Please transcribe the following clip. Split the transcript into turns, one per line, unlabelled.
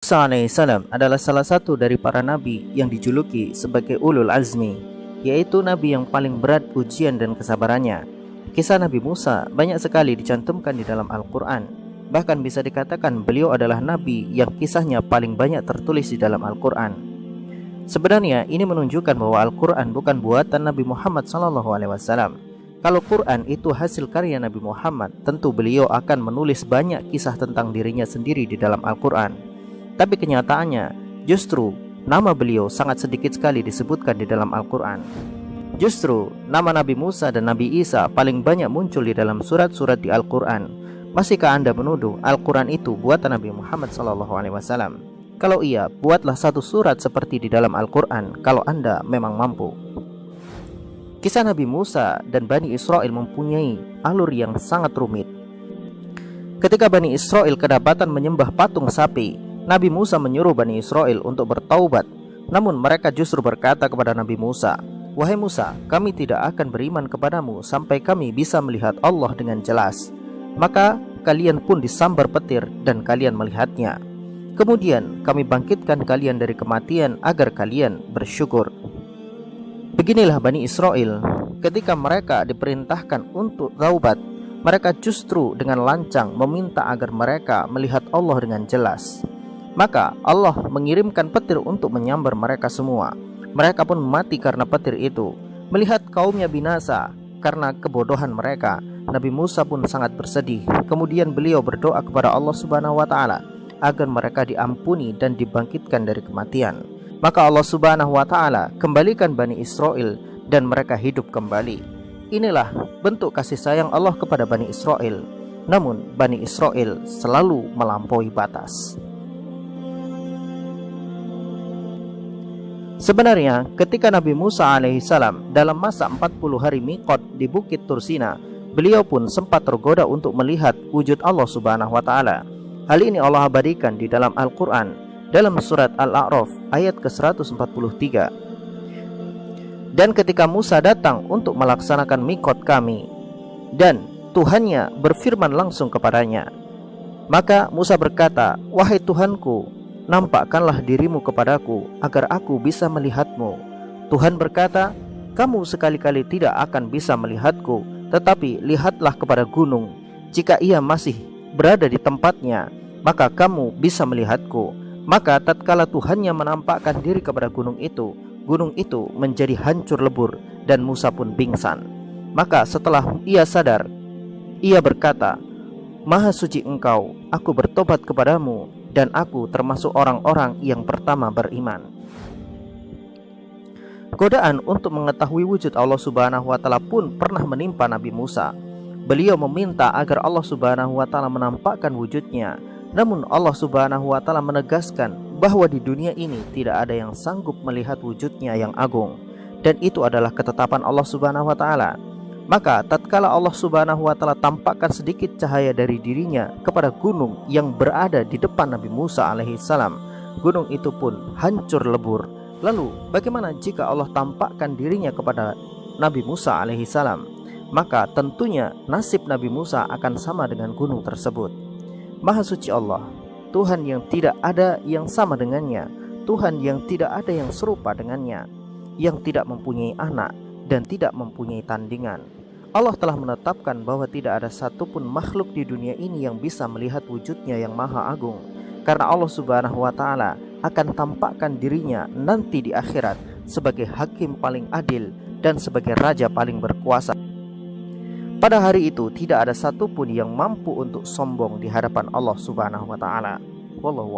Musa alaihissalam adalah salah satu dari para nabi yang dijuluki sebagai ulul azmi, yaitu nabi yang paling berat ujian dan kesabarannya. Kisah Nabi Musa banyak sekali dicantumkan di dalam Al-Quran. Bahkan bisa dikatakan beliau adalah nabi yang kisahnya paling banyak tertulis di dalam Al-Quran. Sebenarnya ini menunjukkan bahwa Al-Quran bukan buatan Nabi Muhammad SAW. Kalau Quran itu hasil karya Nabi Muhammad, tentu beliau akan menulis banyak kisah tentang dirinya sendiri di dalam Al-Quran. Tapi kenyataannya, justru nama beliau sangat sedikit sekali disebutkan di dalam Al-Quran. Justru nama Nabi Musa dan Nabi Isa paling banyak muncul di dalam surat-surat di Al-Quran. Masihkah Anda menuduh Al-Quran itu buatan Nabi Muhammad SAW? Kalau iya, buatlah satu surat seperti di dalam Al-Quran kalau Anda memang mampu. Kisah Nabi Musa dan Bani Israel mempunyai alur yang sangat rumit. Ketika Bani Israel kedapatan menyembah patung sapi, Nabi Musa menyuruh Bani Israel untuk bertaubat. Namun mereka justru berkata kepada Nabi Musa, "Wahai Musa, kami tidak akan beriman kepadamu sampai kami bisa melihat Allah dengan jelas." Maka kalian pun disambar petir dan kalian melihatnya. Kemudian kami bangkitkan kalian dari kematian agar kalian bersyukur. Beginilah Bani Israel, ketika mereka diperintahkan untuk taubat, mereka justru dengan lancang meminta agar mereka melihat Allah dengan jelas. Maka Allah mengirimkan petir untuk menyambar mereka semua. Mereka pun mati karena petir itu. Melihat kaumnya binasa karena kebodohan mereka, Nabi Musa pun sangat bersedih. Kemudian beliau berdoa kepada Allah Subhanahu wa Ta'ala agar mereka diampuni dan dibangkitkan dari kematian. Maka Allah Subhanahu wa Ta'ala kembalikan Bani Israel dan mereka hidup kembali. Inilah bentuk kasih sayang Allah kepada Bani Israel. Namun Bani Israel selalu melampaui batas. Sebenarnya ketika Nabi Musa alaihissalam dalam masa 40 hari miqat di Bukit Tursina, beliau pun sempat tergoda untuk melihat wujud Allah Subhanahu wa Ta'ala. Hal ini Allah abadikan di dalam Al-Quran dalam surat Al-A'raf ayat ke-143. Dan ketika Musa datang untuk melaksanakan miqat kami, dan Tuhannya berfirman langsung kepadanya, maka Musa berkata, "Wahai Tuhanku, nampakkanlah dirimu kepadaku agar aku bisa melihatmu." Tuhan berkata, "Kamu sekali-kali tidak akan bisa melihatku, tetapi lihatlah kepada gunung. Jika ia masih berada di tempatnya, maka kamu bisa melihatku." Maka tatkala Tuhannya menampakkan diri kepada gunung itu menjadi hancur lebur dan Musa pun pingsan. Maka setelah ia sadar, ia berkata, "Maha suci Engkau, aku bertobat kepadamu dan aku termasuk orang-orang yang pertama beriman." Godaan untuk mengetahui wujud Allah Subhanahu wa Ta'ala pun pernah menimpa Nabi Musa. Beliau meminta agar Allah Subhanahu wa Ta'ala menampakkan wujudnya. Namun Allah Subhanahu wa Ta'ala menegaskan bahwa di dunia ini tidak ada yang sanggup melihat wujudnya yang agung, dan itu adalah ketetapan Allah Subhanahu wa Ta'ala. Maka tatkala Allah Subhanahu wa Ta'ala tampakkan sedikit cahaya dari dirinya kepada gunung yang berada di depan Nabi Musa alaihissalam, gunung itu pun hancur lebur. Lalu bagaimana jika Allah tampakkan dirinya kepada Nabi Musa alaihissalam? Maka tentunya nasib Nabi Musa akan sama dengan gunung tersebut. Maha suci Allah, Tuhan yang tidak ada yang sama dengannya, Tuhan yang tidak ada yang serupa dengannya, yang tidak mempunyai anak dan tidak mempunyai tandingan. Allah telah menetapkan bahwa tidak ada satupun makhluk di dunia ini yang bisa melihat wujudnya yang maha agung, karena Allah Subhanahu wa Ta'ala akan tampakkan dirinya nanti di akhirat sebagai hakim paling adil dan sebagai raja paling berkuasa. Pada hari itu tidak ada satupun yang mampu untuk sombong di hadapan Allah Subhanahu wa Ta'ala. Wallahu